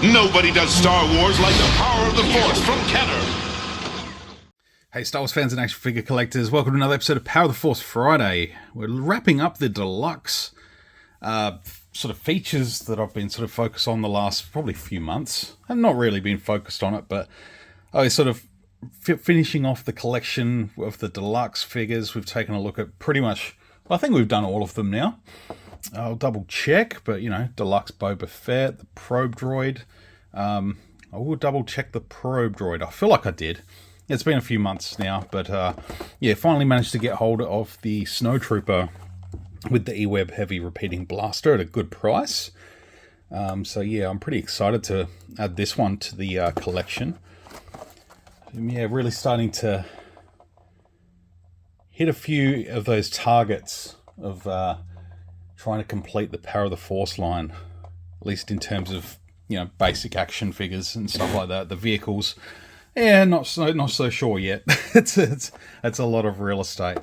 Nobody does Star Wars like the power of the Force from Kenner. Hey Star Wars fans and action figure collectors, welcome to another episode of Power of the Force Friday. We're wrapping up the Deluxe sort of features that I've been sort of focused on the last probably few months. I've not really been focused on it, but I was sort of finishing off the collection of the Deluxe figures. We've taken a look at pretty much, well, I think we've done all of them now. I'll double check, but you know, Deluxe Boba Fett, the probe droid. I will double check the probe droid. I feel like I did. It's been a few months now, but yeah, finally managed to get hold of the Snowtrooper with the E-Web Heavy Repeating Blaster at a good price. So yeah, I'm pretty excited to add this one to the collection. Yeah, really starting to hit a few of those targets of trying to complete the Power of the Force line, at least in terms of, you know, basic action figures and stuff like that. The vehicles, yeah, not so sure yet. it's a lot of real estate.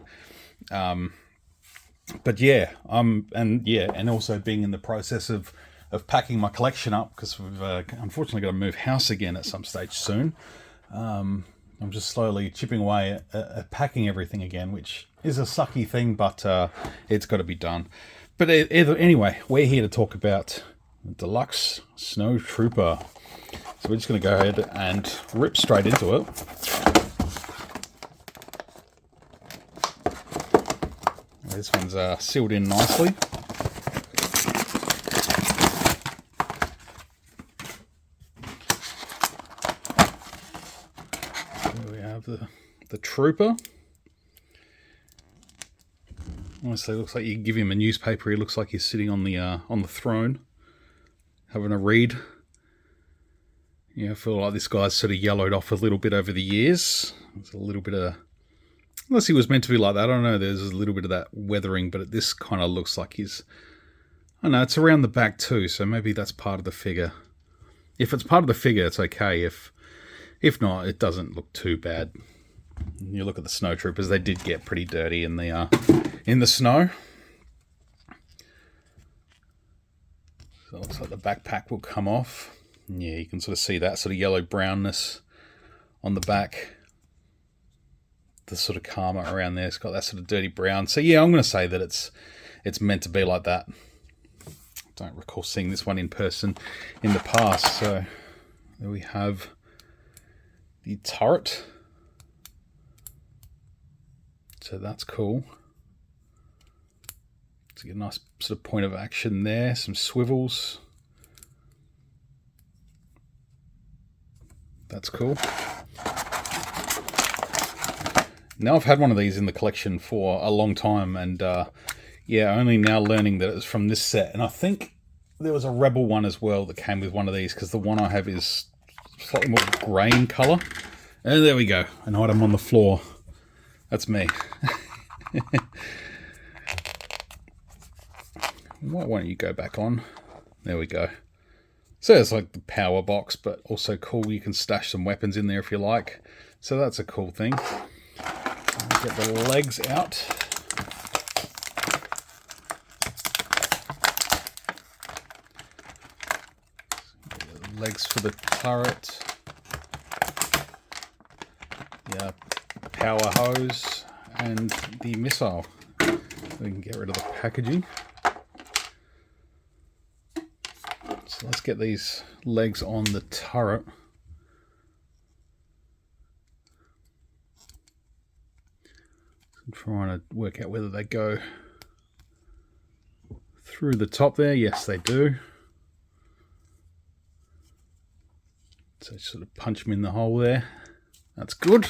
But yeah, and also being in the process of packing my collection up, because we've unfortunately got to move house again at some stage soon. I'm just slowly chipping away at packing everything again, which is a sucky thing, but it's got to be done. But anyway, we're here to talk about Deluxe Snowtrooper. So we're just going to go ahead and rip straight into it. This one's sealed in nicely. There we have the Trooper. Honestly, it looks like you give him a newspaper. He looks like he's sitting on the throne, having a read. Yeah, I feel like this guy's sort of yellowed off a little bit over the years. There's a little bit of, unless he was meant to be like that, I don't know. There's a little bit of that weathering, but this kind of looks like he's, I don't know, it's around the back too, so maybe that's part of the figure. If it's part of the figure, it's okay. If not, it doesn't look too bad. You look at the Snowtroopers; they did get pretty dirty in the snow. So it looks like the backpack will come off. Yeah, you can sort of see that sort of yellow brownness on the back. The sort of karma around there, it's got that sort of dirty brown. So yeah, I'm going to say that it's meant to be like that. I don't recall seeing this one in person in the past. So there we have the turret. So that's cool. To get a nice sort of point of action there. Some swivels. That's cool. Now I've had one of these in the collection for a long time, and yeah, only now learning that it's from this set. And I think there was a Rebel one as well that came with one of these, because the one I have is slightly more grey in colour. And there we go, an item on the floor. That's me. Why don't you go back on? There we go. So it's like the power box, but also cool. You can stash some weapons in there if you like. So that's a cool thing. Get the legs out. The legs for the turret. Yeah, power hose and the missile. We can get rid of the packaging. So let's get these legs on the turret. I'm trying to work out whether they go through the top there. Yes, they do. So sort of punch them in the hole there. That's good.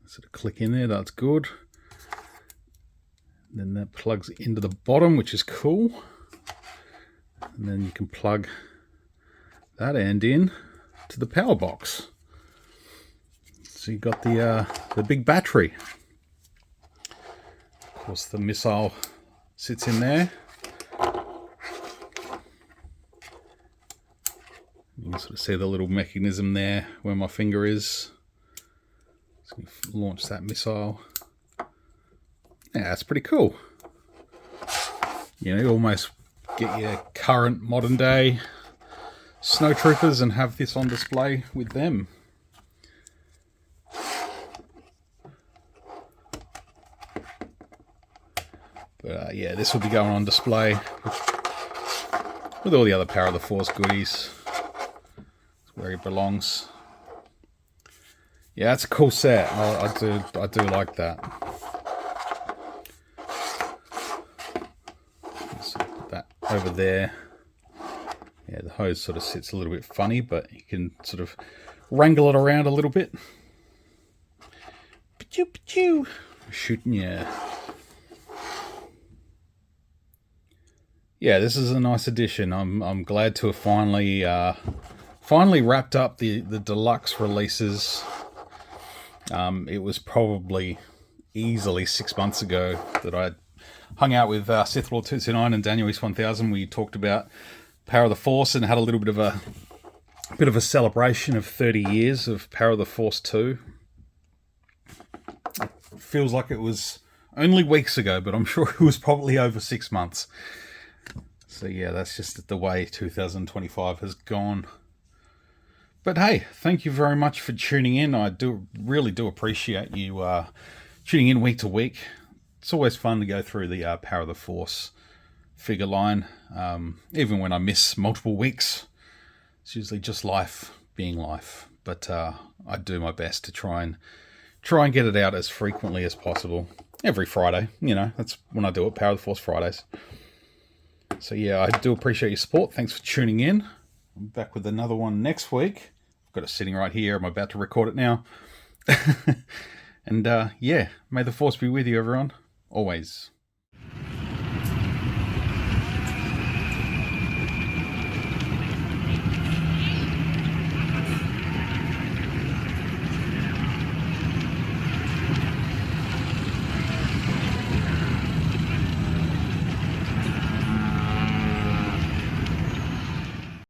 Sort of click in there. That's good. And then that plugs into the bottom, which is cool. And then you can plug that end in to the power box. So you've got the big battery. Of course, the missile sits in there. You can sort of see the little mechanism there where my finger is. So you launch that missile. Yeah, that's pretty cool. You know, you almost get your current modern day Snowtroopers and have this on display with them. But yeah, this will be going on display with all the other Power of the Force goodies. It's where he belongs. Yeah, it's a cool set. I do like that. Let's put that over there. Yeah, the hose sort of sits a little bit funny, but you can sort of wrangle it around a little bit. Pachoo, pachoo. Shooting, yeah. Yeah, this is a nice addition. I'm glad to have finally wrapped up the deluxe releases. It was probably easily 6 months ago that I hung out with Sith Lord 229 and Daniel East 1000. We talked about Power of the Force and had a little bit of a celebration of 30 years of Power of the Force 2. It feels like it was only weeks ago, but I'm sure it was probably over 6 months. So yeah, that's just the way 2025 has gone. But hey, thank you very much for tuning in. I really do appreciate you tuning in week to week. It's always fun to go through the Power of the Force figure line. Even when I miss multiple weeks, it's usually just life being life. But I do my best to try and get it out as frequently as possible. Every Friday, you know, that's when I do it, Power of the Force Fridays. So yeah, I do appreciate your support. Thanks for tuning in. I'm back with another one next week. I've got it sitting right here. I'm about to record it now. And yeah, may the Force be with you, everyone. Always.